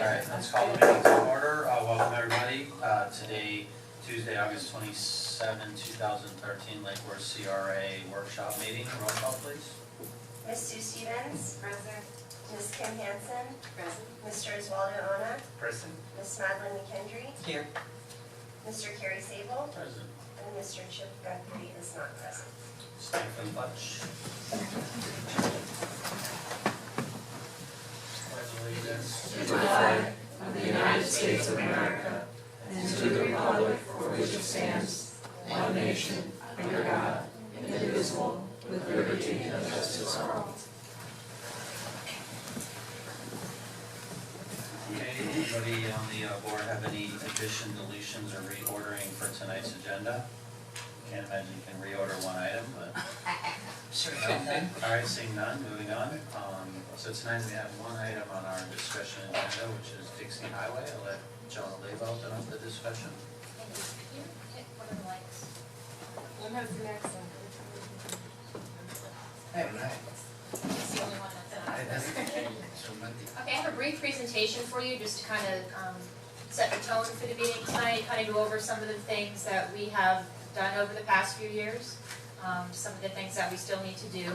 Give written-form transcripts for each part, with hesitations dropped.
Alright, let's call the meeting to order. Welcome everybody. Today, Tuesday, August 27, 2013, Lakewood CRA workshop meeting. Roll call, please. Ms. Sue Stevens. Present. Ms. Kim Hansen. Present. Mr. Oswaldo Ona. Present. Ms. Madeline McKendry. Here. Mr. Kerry Sable. Present. And Mr. Chip Guthrie is not present. Stand for the pledge. Pledge allegiance To the flag of the United States of America and to the republic for which it stands, one nation, under God, indivisible, with liberty and justice for all. Okay, anybody on the board have any addition, deletions, or reordering for tonight's agenda? Can't imagine you can reorder one item, but. Sure. No? All right, seeing none, moving on. So tonight we have one item on our discussion agenda, which is Dixie Highway. I'll let John Lebo open up the discussion. What are the lights? One has the next one. It's the only one that's on. Okay, I have a brief presentation for you just to kind of set the tone for the meeting tonight, kind of go over some of the things that we have done over the past few years, some of the things that we still need to do,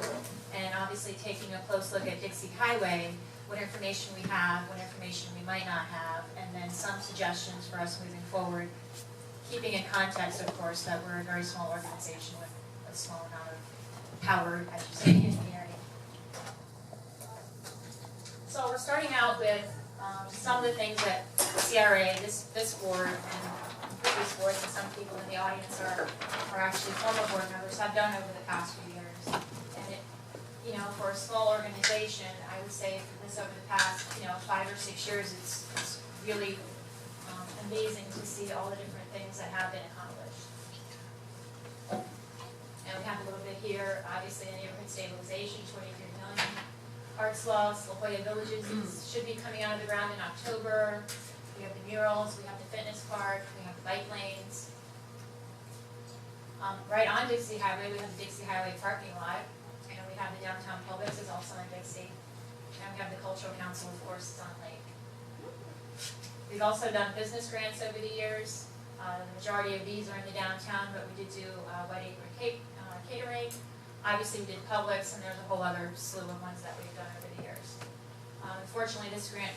and obviously taking a close look at Dixie Highway, what information we have, what information we might not have, and then some suggestions for us moving forward, keeping in context, of course, that we're a very small organization with a small amount of power, I should say, in the area. So we're starting out with some of the things that CRA, this board, and previous boards, and some people in the audience are actually former board members, have done over the past few years. And it, for a small organization, I would say for this over the past, 5 or 6 years, it's really amazing to see all the different things that have been accomplished. And we have a little bit here, obviously, in neighborhood stabilization, 23 million. Arts Loss, La Jolla Villages should be coming out of the ground in October. We have the murals, we have the fitness park, we have the bike lanes. Right on Dixie Highway, we have the Dixie Highway parking lot. And we have the downtown Publix is also on Dixie. And we have the Cultural Council, of course, is on Lake. We've also done business grants over the years. The majority of these are in the downtown, but we did do White Acre catering. Obviously, we did Publix, and there's a whole other slew of ones that we've done over the years. Unfortunately, this grant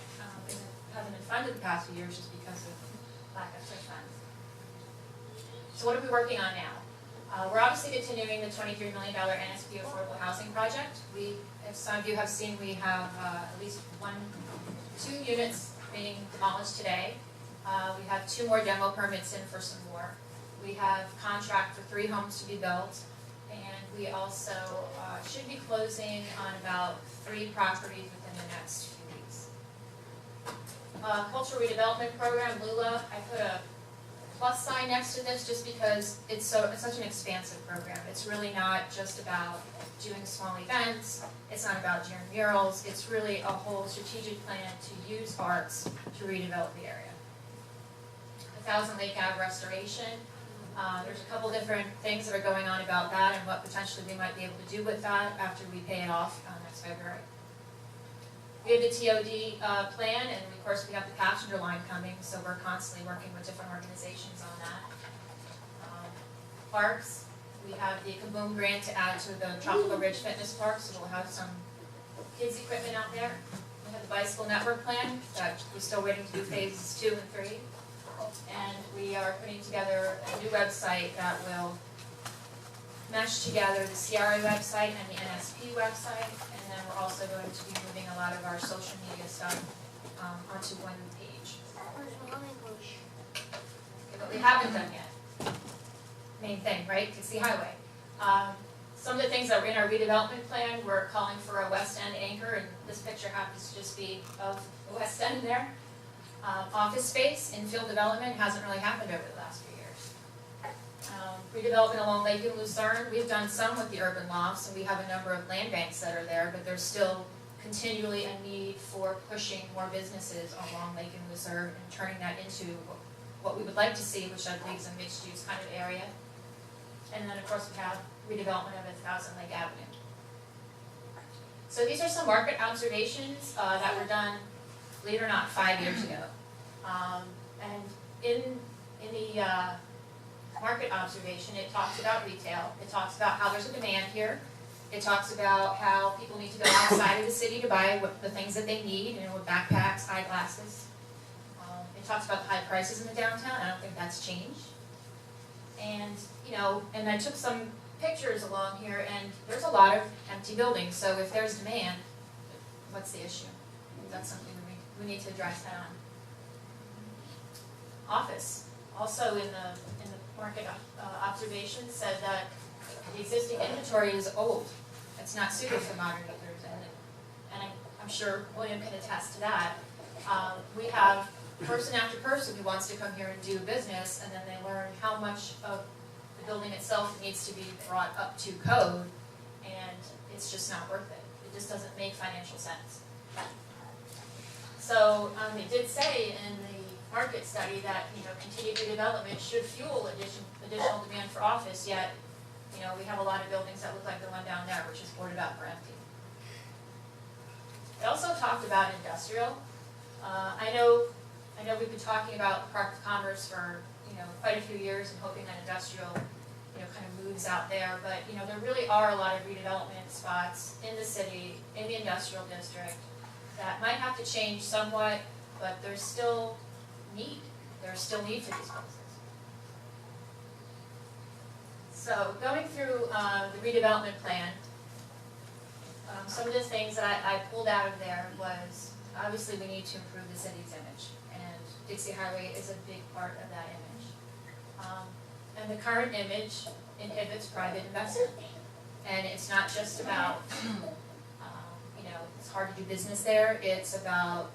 hasn't been funded the past few years just because of lack of such funds. So what are we working on now? We're obviously continuing the $23 million NSP affordable housing project. If some of you have seen, we have at least 2 units being demolished today. We have 2 more demo permits in for some more. We have contract for 3 homes to be built. And we also should be closing on about 3 properties within the next few weeks. Cultural Redevelopment Program, LULA, I put a plus sign next to this just because it's such an expansive program. It's really not just about doing small events. It's not about doing murals. It's really a whole strategic plan to use arts to redevelop the area. 1000 Lake Ave restoration. There's a couple different things that are going on about that and what potentially we might be able to do with that after we pay it off next February. We have the TOD plan, and of course we have the passenger line coming, so we're constantly working with different organizations on that. Parks, we have the Kaboom grant to add to the Tropical Ridge Fitness Park, so we'll have some kids equipment out there. We have the bicycle network plan that we're still waiting to do phases 2 and 3. And we are putting together a new website that will mesh together the CRA website and the NSP website, and then we're also going to be moving a lot of our social media stuff onto one page. Okay, but we haven't done yet. Main thing, right? Dixie Highway. Some of the things that are in our redevelopment plan, we're calling for a West End anchor, and this picture happens to just be of the West End there. Office space, infill development hasn't really happened over the last few years. Redevelopment along Lake and Lucerne, we've done some with the urban lofts, and we have a number of land banks that are there, but there's still continually a need for pushing more businesses along Lake and Lucerne and turning that into what we would like to see, which I believe is a mixed-use kind of area. And then, of course, we have redevelopment of 1000 Lake Avenue. So these are some market observations that were done believe it or not, 5 years ago. And in the market observation, it talks about retail, it talks about how there's a demand here, it talks about how people need to go outside of the city to buy the things that they need, with backpacks, eyeglasses. It talks about the high prices in the downtown. I don't think that's changed. And, and I took some pictures along here, and there's a lot of empty buildings, so if there's demand, what's the issue? That's something we need to address head on. Office, also in the market observation, said that the existing inventory is old. It's not suited for modern users, and I'm sure William can attest to that. We have person after person who wants to come here and do business, and then they learn how much of the building itself needs to be brought up to code, and it's just not worth it. It just doesn't make financial sense. So they did say in the market study that continued redevelopment should fuel additional demand for office, yet we have a lot of buildings that look like the one down there, which is boarded up or empty. They also talked about industrial. I know we've been talking about Park of Commerce for quite a few years and hoping that industrial kind of moves out there, but there really are a lot of redevelopment spots in the city, in the industrial district, that might have to change somewhat, but there's still need. There's still need for these places. So going through the redevelopment plan, some of the things that I pulled out of there was, obviously we need to improve the city's image, and Dixie Highway is a big part of that image. And the current image inhibits private investment. And it's not just about, it's hard to do business there, it's about,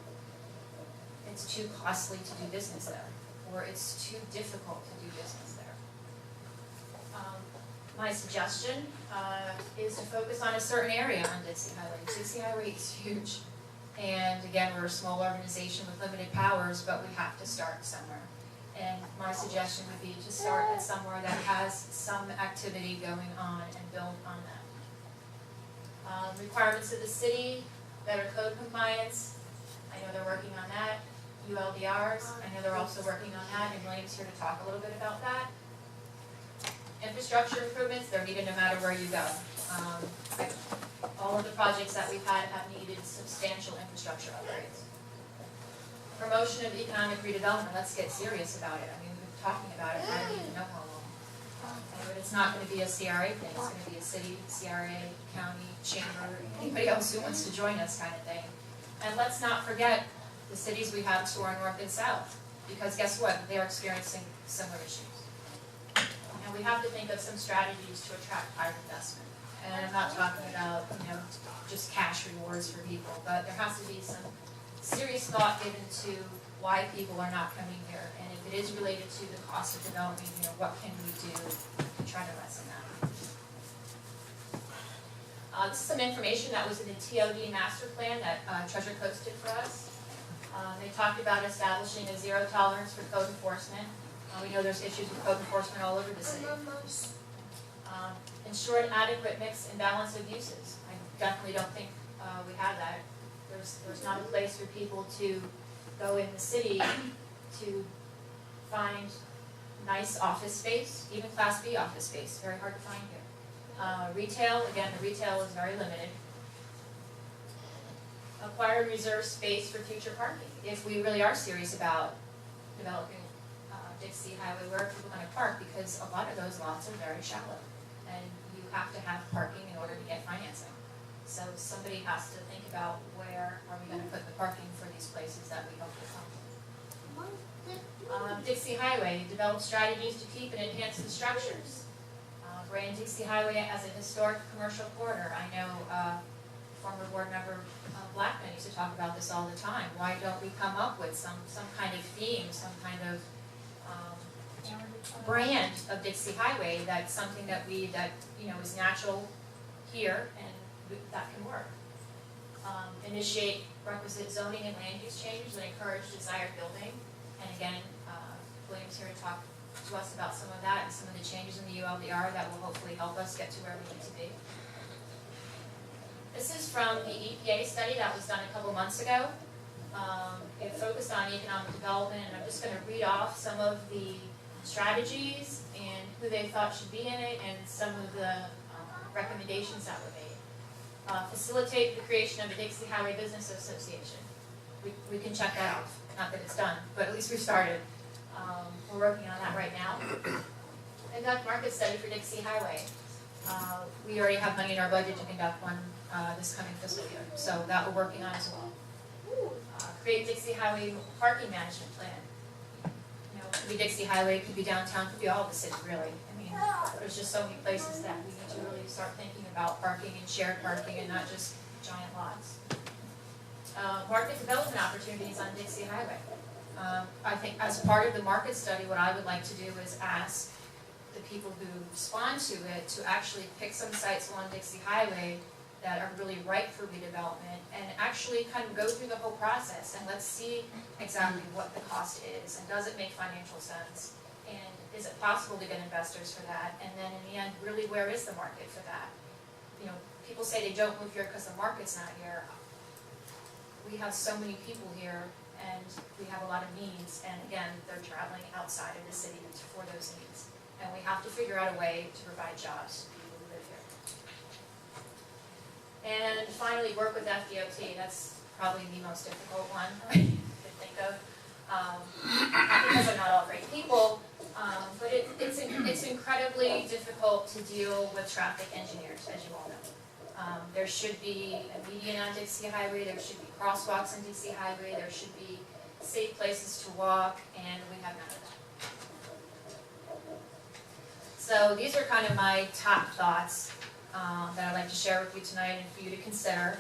it's too costly to do business there, or it's too difficult to do business there. My suggestion is to focus on a certain area on Dixie Highway. Dixie Highway is huge. And again, we're a small organization with limited powers, but we have to start somewhere. And my suggestion would be to start at somewhere that has some activity going on and build on that. Requirements of the city, better code compliance. I know they're working on that. ULDRs, I know they're also working on that, and William's here to talk a little bit about that. Infrastructure improvements, they're needed no matter where you go. All of the projects that we've had have needed substantial infrastructure upgrades. Promotion of economic redevelopment, let's get serious about it. I mean, we've been talking about it, I don't even know how long. But it's not going to be a CRA thing, it's going to be a city, CRA, county, chamber, anybody else who wants to join us kind of thing. And let's not forget the cities we have to our north and south, because guess what? They're experiencing similar issues. And we have to think of some strategies to attract private investment. And I'm not talking about, just cash rewards for people, but there has to be some serious thought given to why people are not coming here. And if it is related to the cost of development, what can we do to try to lessen that? This is some information that was in the TOD master plan that Treasurer Coates did for us. They talked about establishing a zero tolerance for code enforcement. We know there's issues with code enforcement all over the city. Ensure an adequate mix and balance of uses. I definitely don't think we have that. There's not a place for people to go in the city to find nice office space, even Class B office space, very hard to find here. Retail, again, the retail is very limited. Acquire and reserve space for future parking. If we really are serious about developing Dixie Highway, where are people going to park? Because a lot of those lots are very shallow, and you have to have parking in order to get financing. So somebody has to think about where are we going to put the parking for these places that we hope will come. Dixie Highway, develop strategies to keep and enhance the structures. Brand Dixie Highway as a historic commercial corridor. I know former board member Blackman used to talk about this all the time. Why don't we come up with some kind of theme, some kind of brand of Dixie Highway that's something that is natural here and that can work. Initiate requisite zoning and land use changes that encourage desired building. And again, William's here to talk to us about some of that and some of the changes in the ULDR that will hopefully help us get to where we need to be. This is from the EPA study that was done a couple months ago. focused on economic development, and I'm just going to read off some of the strategies and who they thought should be in it, and some of the recommendations that were made. Facilitate the creation of a Dixie Highway Business Association. We can check that off. Not that it's done, but at least we started. We're working on that right now. Conduct market study for Dixie Highway. We already have money in our budget to conduct one this coming fiscal year, so that we're working on as well. Create Dixie Highway parking management plan. You know, it could be Dixie Highway, it could be downtown, it could be all of the city, really. I mean, there's just so many places that we need to really start thinking about parking and shared parking and not just giant lots. Market development opportunities on Dixie Highway. I think as part of the market study, what I would like to do is ask the people who respond to it to actually pick some sites along Dixie Highway that are really ripe for redevelopment and actually kind of go through the whole process and let's see exactly what the cost is and does it make financial sense and is it possible to get investors for that, and then in the end, really where is the market for that? You know, people say they don't move here because the market's not here. We have so many people here and we have a lot of needs, and again, they're traveling outside of the city for those needs. And we have to figure out a way to provide jobs to people who live here. And finally, work with FDOT. That's probably the most difficult one I could think of. Not because they're not all great people, but it's incredibly difficult to deal with traffic engineers, as you all know. There should be a median on Dixie Highway, there should be crosswalks on Dixie Highway, there should be safe places to walk, and we have none of that. So these are kind of my top thoughts that I'd like to share with you tonight and for you to consider.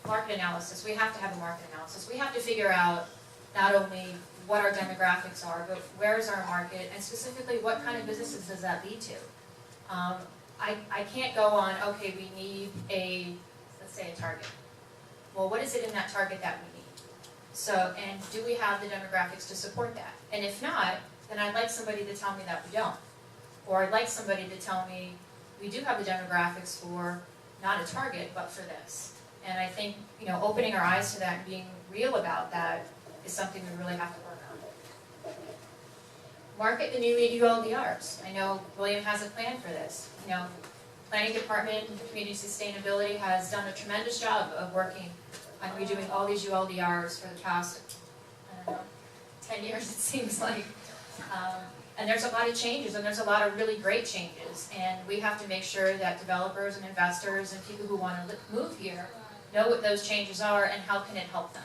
Market analysis. We have to have a market analysis. We have to figure out not only what our demographics are, but where is our market, and specifically what kind of businesses does that lead to. I can't go on, okay, we need a, let's say a Target. Well, what is it in that Target that we need? So, and do we have the demographics to support that? And if not, then I'd like somebody to tell me that we don't. Or I'd like somebody to tell me we do have the demographics for not a Target, but for this. And I think, you know, opening our eyes to that and being real about that is something we really have to work on. Market the new ULDRs. I know William has a plan for this. You know, Planning Department and Community Sustainability has done a tremendous job of working on redoing all these ULDRs for the past, I don't know, 10 years it seems like. And there's a lot of changes, and there's a lot of really great changes, and we have to make sure that developers and investors and people who want to move here know what those changes are and how can it help them.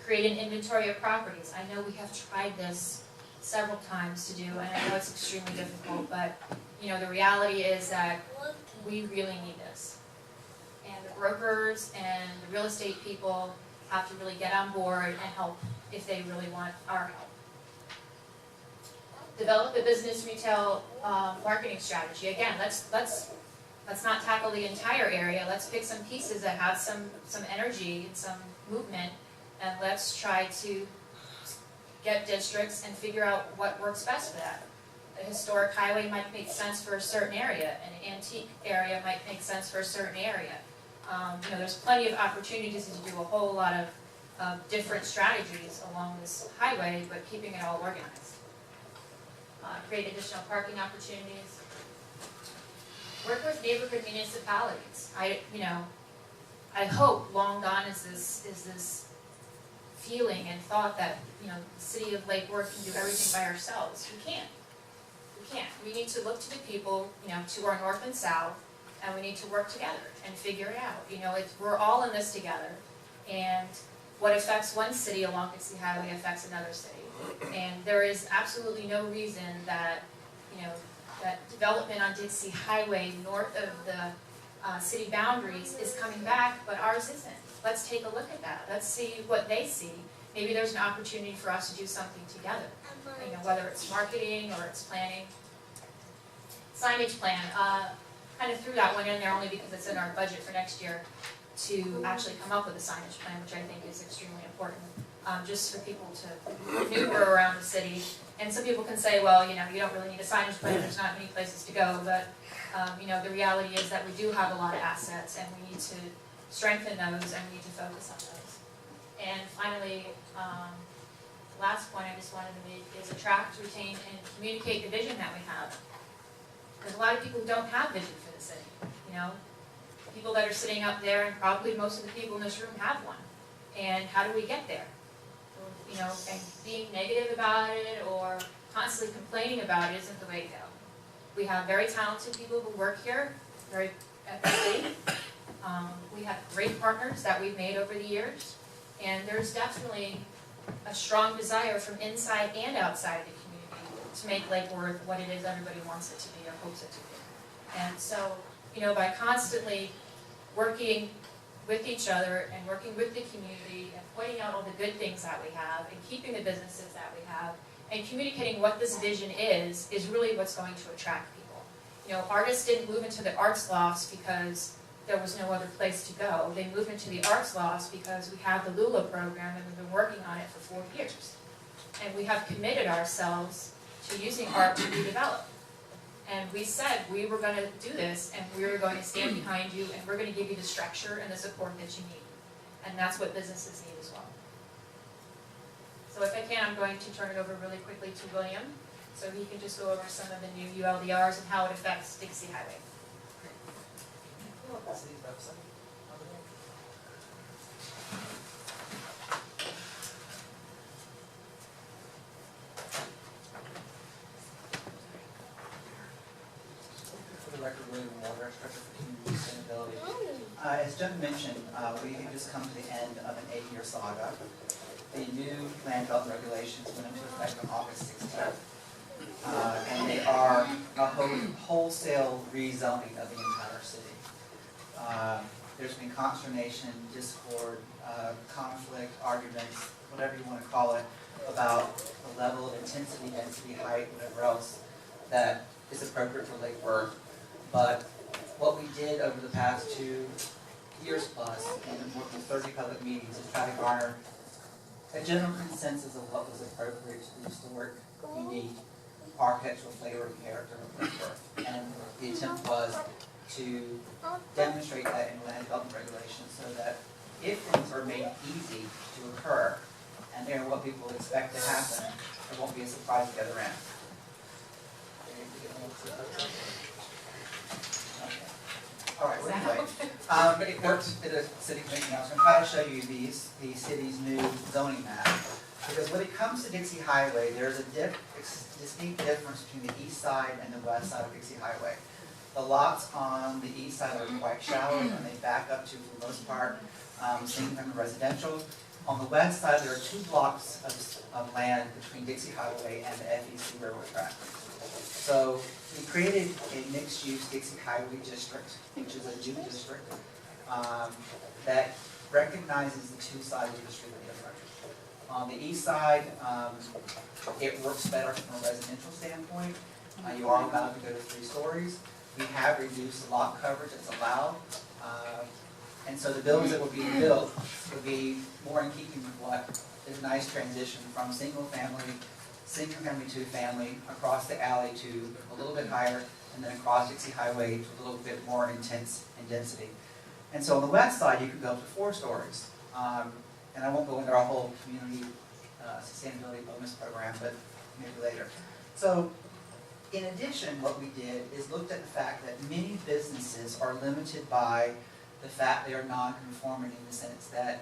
Create an inventory of properties. I know we have tried this several times to do, and I know it's extremely difficult, but you know, the reality is that we really need this. And the brokers and the real estate people have to really get on board and help if they really want our help. Develop a business retail marketing strategy. Again, let's not tackle the entire area. Let's pick some pieces that have some energy and some movement, and let's try to get districts and figure out what works best for that. A historic highway might make sense for a certain area. An antique area might make sense for a certain area. You know, there's plenty of opportunities to do a whole lot of different strategies along this highway, but keeping it all organized. Create additional parking opportunities. Work with neighborhood municipalities. I hope long gone is this feeling and thought that, you know, the city of Lake Worth can do everything by ourselves. We can't. We can't. We need to look to the people, you know, to our north and south, and we need to work together and figure it out. You know, we're all in this together, and what affects one city along Dixie Highway affects another city. And there is absolutely no reason that, you know, that development on Dixie Highway north of the city boundaries is coming back, but ours isn't. Let's take a look at that. Let's see what they see. Maybe there's an opportunity for us to do something together. You know, whether it's marketing or it's planning. Signage plan. Kind of threw that one in there only because it's in our budget for next year to actually come up with a signage plan, which I think is extremely important. Just for people to maneuver around the city. And some people can say, well, you know, you don't really need a signage plan, there's not many places to go, but you know, the reality is that we do have a lot of assets, and we need to strengthen those and we need to focus on those. And finally, last point I just wanted to make is attract, retain, and communicate the vision that we have. There's a lot of people who don't have vision for the city, you know? People that are sitting up there, and probably most of the people in this room have one. And how do we get there? You know, and being negative about it or constantly complaining about it isn't the way to go. We have very talented people who work here, very at the city. We have great partners that we've made over the years, and there's definitely a strong desire from inside and outside of the community to make Lake Worth what it is everybody wants it to be or hopes it to be. And so, you know, by constantly working with each other and working with the community and pointing out all the good things that we have and keeping the businesses that we have and communicating what this vision is really what's going to attract people. You know, artists didn't move into the arts lofts because there was no other place to go. They moved into the arts lofts because we have the Lula program and we've been working on it for 4 years. And we have committed ourselves to using art to redevelop. And we said we were going to do this and we were going to stand behind you and we're going to give you the structure and the support that you need. And that's what businesses need as well. So if I can, I'm going to turn it over really quickly to William so he can just go over some of the new ULDRs and how it affects Dixie Highway. City's website. For the record, William Walter, Director for Community Sustainability. As Jen mentioned, we have just come to the end of an 8-year saga. The new land development regulations went into effect on August 16th. And they are a wholesale rezoning of the entire city. There's been consternation, discord, conflict, arguments, whatever you want to call it, about the level of intensity, density, height, whatever else that is appropriate for Lake Worth. But what we did over the past 2 years plus, and more than 30 public meetings, is try to garner a general consensus of what was appropriate to the historic, unique, architectural flavor and character of Lake Worth. And the attempt was to demonstrate that in land development regulations so that if things are made easy to occur and they're what people expect to happen, there won't be a surprise at the other end. Okay. All right, well, anyway, it works at a city commission now, so I'm going to try to show you the city's new zoning map. Because when it comes to Dixie Highway, there's a distinct difference between the east side and the west side of Dixie Highway. The lots on the east side are quite shallow and they back up to, for the most part, single-family residential. On the west side, there are 2 blocks of land between Dixie Highway and the FEC railroad track. So we created a mixed-use Dixie Highway district, which is a new district that recognizes the 2 sides of the street are different. On the east side, it works better from a residential standpoint. You are allowed to go to 3 stories. We have reduced the lot coverage that's allowed. And so the buildings that will be built will be more in keeping with what is a nice transition from single family 2-family, across the alley to a little bit higher, and then across Dixie Highway to a little bit more intense in density. And so on the west side, you can go up to 4 stories. And I won't go into our whole community sustainability bonus program, but maybe later. So in addition, what we did is looked at the fact that many businesses are limited by the fact they are non-conforming in the sense that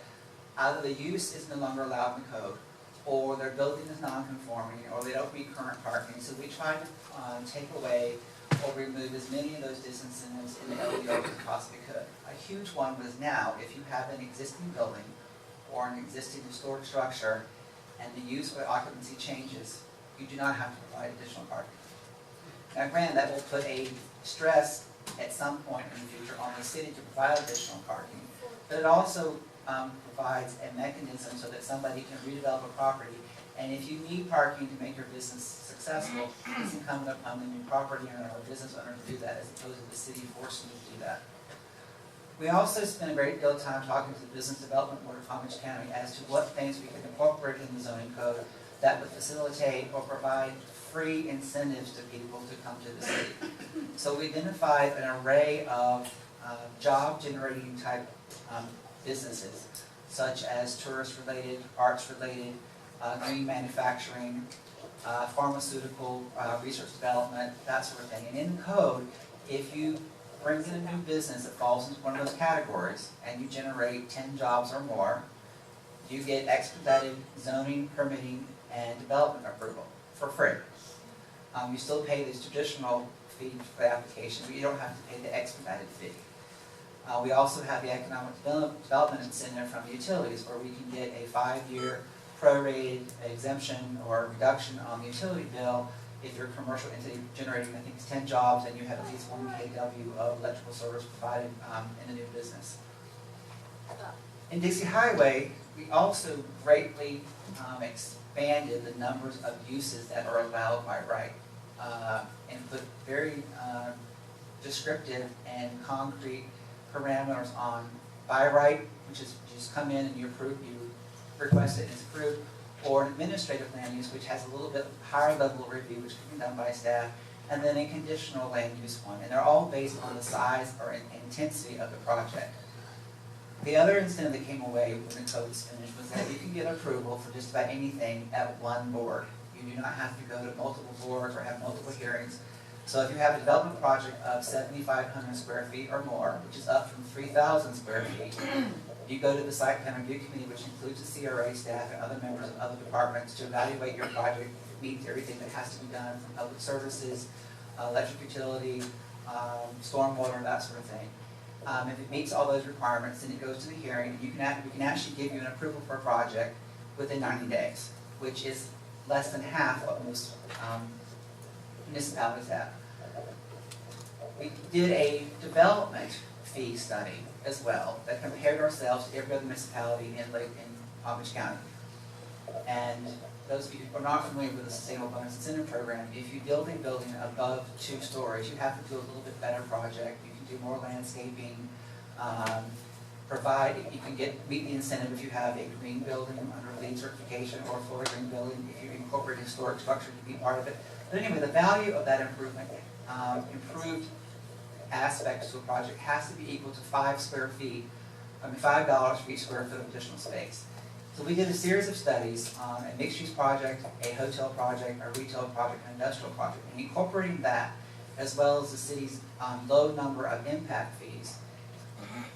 either the use is no longer allowed in the code, or their building is non-conforming, or they don't meet current parking. So we tried to take away or remove as many of those disincentives in the LDO as we possibly could. A huge one was now, if you have an existing building or an existing historic structure and the use or occupancy changes, you do not have to provide additional parking. Now granted, that will put a stress at some point in the future on the city to provide additional parking, but it also provides a mechanism so that somebody can redevelop a property, and if you need parking to make your business successful, it's incumbent upon the new property owner or business owner to do that as opposed to the city forcing you to do that. We also spent a great deal of time talking to the Business Development Board of Palm Beach County as to what things we could incorporate in the zoning code that would facilitate or provide free incentives to people to come to the city. So we identified an array of job-generating type businesses, such as tourist-related, arts-related, green manufacturing, pharmaceutical, research development, that sort of thing. And in the code, if you bring in a new business that falls into one of those categories and you generate 10 jobs or more, you get expedited zoning, permitting, and development approval for free. You still pay this traditional fee for the application, but you don't have to pay the expedited fee. We also have the economic development incentive from the utilities, where we can get a 5-year prorated exemption or reduction on the utility bill if you're a commercial entity generating, I think it's 10 jobs, and you have at least 1 kW of electrical service provided in the new business. In Dixie Highway, we also greatly expanded the numbers of uses that are allowed by right, and put very descriptive and concrete parameters on by right, which is you just come in and you request it and it's approved, or an administrative land use, which has a little bit higher level of review, which can be done by staff, and then a conditional land use one. And they're all based on the size or intensity of the project. The other incentive that came away when the code was finished was that you can get approval for just about anything at one board. You do not have to go to multiple boards or have multiple hearings. So if you have a development project of 7,500 square feet or more, which is up from 3,000 square feet, you go to the site plan review committee, which includes the CRA staff and other members of other departments, to evaluate your project, meet everything that has to be done from public services, electric utility, stormwater, that sort of thing. If it meets all those requirements, then it goes to the hearing. We can actually give you an approval for a project within 90 days, which is less than half what most municipalities have. We did a development fee study as well that compared ourselves to every other municipality in Palm Beach County. And those of you who are not familiar with the Sustainable Bonus Incentive Program, if you build a building above 2 stories, you have to do a little bit better project. You can do more landscaping, you can meet the incentive if you have a green building under LEED certification, or a Florida green building if you incorporate a historic structure to be part of it. But anyway, the value of that improvement, improved aspects to a project, has to be equal to $5 for each square foot of additional space. So we did a series of studies on a mixed-use project, a hotel project, a retail project, an industrial project, and incorporating that, as well as the city's low number of impact fees.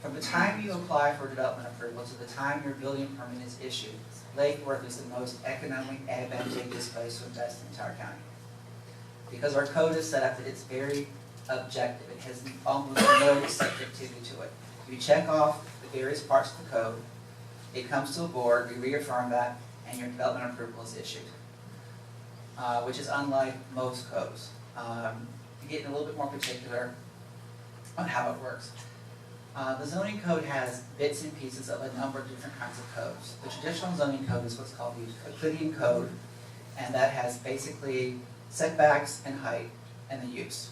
From the time you apply for development approval to the time your building permit is issued, Lake Worth is the most economically advantageous place to invest in the entire county. Because our code is set up that it's very objective. It has almost no subjectivity to it. You check off the various parts of the code, it comes to a board, we reaffirm that, and your development approval is issued, which is unlike most codes. Getting a little bit more particular on how it works. The zoning code has bits and pieces of a number of different kinds of codes. The traditional zoning code is what's called the Euclidean code, and that has basically setbacks and height and the use.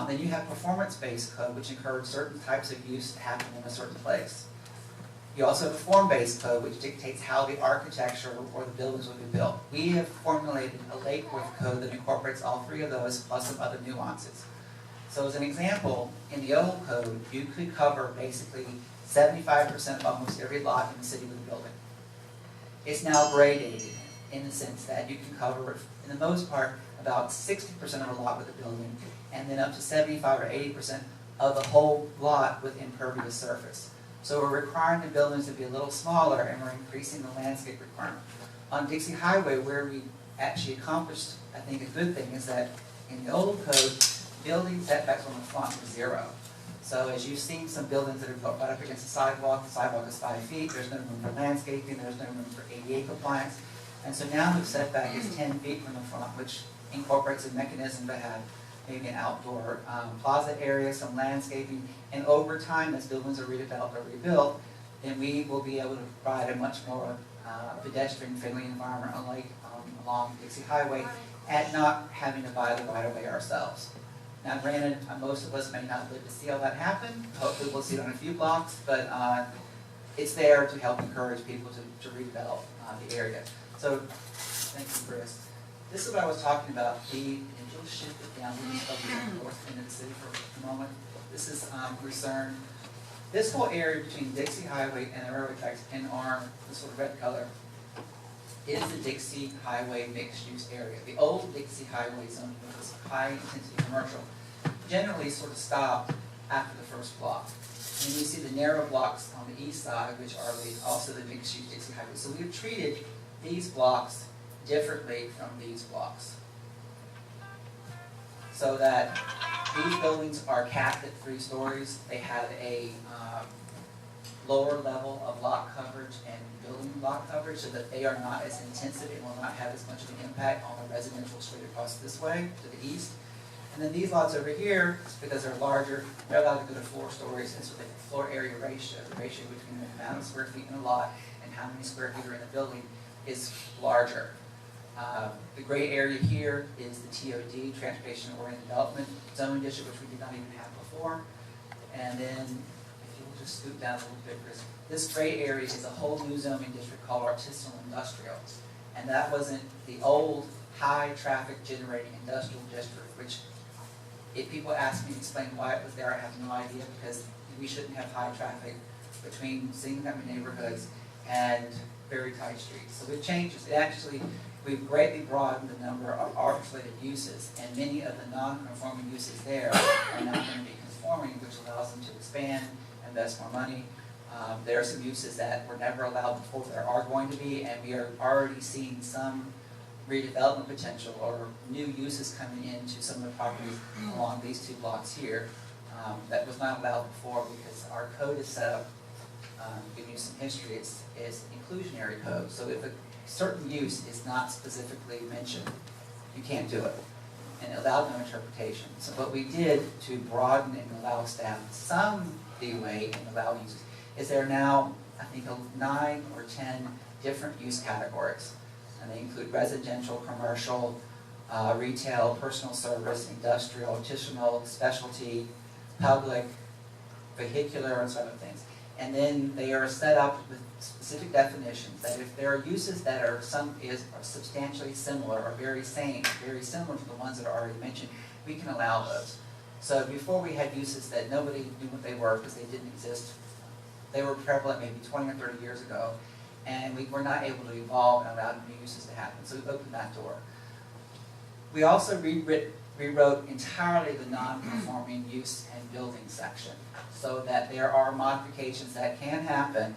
Then you have performance-based code, which encourages certain types of use to happen in a certain place. You also have a form-based code, which dictates how the architecture or the buildings will be built. We have formulated a Lake Worth code that incorporates all 3 of those, plus some other nuances. So as an example, in the old code, you could cover basically 75% of almost every lot in the city with a building. It's now gradated in the sense that you can cover, in the most part, about 60% of a lot with a building, and then up to 75 or 80% of the whole lot with impervious surface. So we're requiring the buildings to be a little smaller, and we're increasing the landscape requirement. On Dixie Highway, where we actually accomplished, I think, a good thing, is that in the old code, building setbacks on the front were 0. So as you've seen some buildings that are built right up against the sidewalk is 5 feet, there's no room for landscaping, there's no room for ADA compliance. And so now the setback is 10 feet from the front, which incorporates a mechanism to have maybe an outdoor plaza area, some landscaping, and over time, as buildings are redeveloped or rebuilt, then we will be able to provide a much more pedestrian-friendly environment along Dixie Highway, at not having to buy the right-of-way ourselves. Now granted, most of us may not live to see all that happen. Hopefully we'll see it on a few blocks, but it's there to help encourage people to redevelop the area. So, thank you, Chris. This is what I was talking about. You'll shift it down to the north end of the city for a moment. This is Lucerne. This whole area between Dixie Highway and the railroad tracks in orange, this sort of red color, is the Dixie Highway mixed-use area. The old Dixie Highway zone, which was high-intensity commercial, generally sort of stopped after the first block. And you see the narrow blocks on the east side, which are also the mixed-use Dixie Highway. So we've treated these blocks differently from these blocks. So that these buildings are capped at 3 stories. They have a lower level of lot coverage and building lot coverage so that they are not as intensive and will not have as much of an impact on the residential street across this way to the east. And then these lots over here, because they're larger, they're allowed to go to 4 stories, and so the floor area ratio, the ratio between the amount of square feet in a lot and how many square feet are in the building is larger. The gray area here is the TOD, Transportation Oriented Development Zone District, which we did not even have before. And then, if you'll just scoot down a little bit, Chris, this gray area is a whole new zoning district called Artisanal Industrial. And that wasn't the old high traffic generating industrial district, which if people ask me to explain why it was there, I have no idea, because we shouldn't have high traffic between single-family neighborhoods and very tight streets. So it changes. It actually, we've greatly broadened the number of arts-related uses, and many of the non-conforming uses there are now going to be conforming, which allows them to expand, invest more money. There are some uses that were never allowed before that are going to be, and we are already seeing some redevelopment potential or new uses coming into some of the properties along these 2 blocks here that was not allowed before because our code is set up, giving you some history, it's inclusionary code. So if a certain use is not specifically mentioned, you can't do it, and it allowed no interpretation. So what we did to broaden and allow staff some leeway and allow uses is there are now, I think, 9 or 10 different use categories. And they include residential, commercial, retail, personal service, industrial, artisanal, specialty, public, vehicular, and sort of things. And then they are set up with specific definitions that if there are uses that are substantially similar or very similar to the ones that are already mentioned, we can allow those. So before we had uses that nobody knew what they were because they didn't exist. They were prevalent maybe 20 or 30 years ago, and we were not able to evolve and allow new uses to happen. So we opened that door. We also rewrote entirely the non-conforming use and building section so that there are modifications that can happen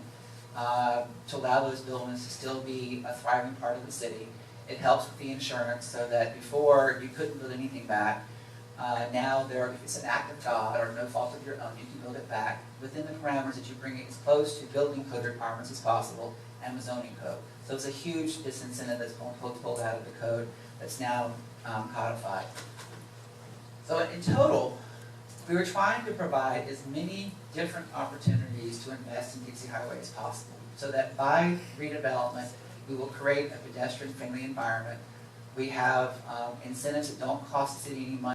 to allow those buildings to still be a thriving part of the city. It helps with the insurance so that before you couldn't build anything back. Now, if it's an act of God or no fault of your own, you can build it back within the parameters that you bring it as close to building code requirements as possible and the zoning code. So it's a huge disincentive that's pulled out of the code that's now codified. So in total, we were trying to provide as many different opportunities to invest in Dixie Highway as possible, so that by redevelopment, we will create a pedestrian-friendly environment. We have incentives that don't cost the city any money.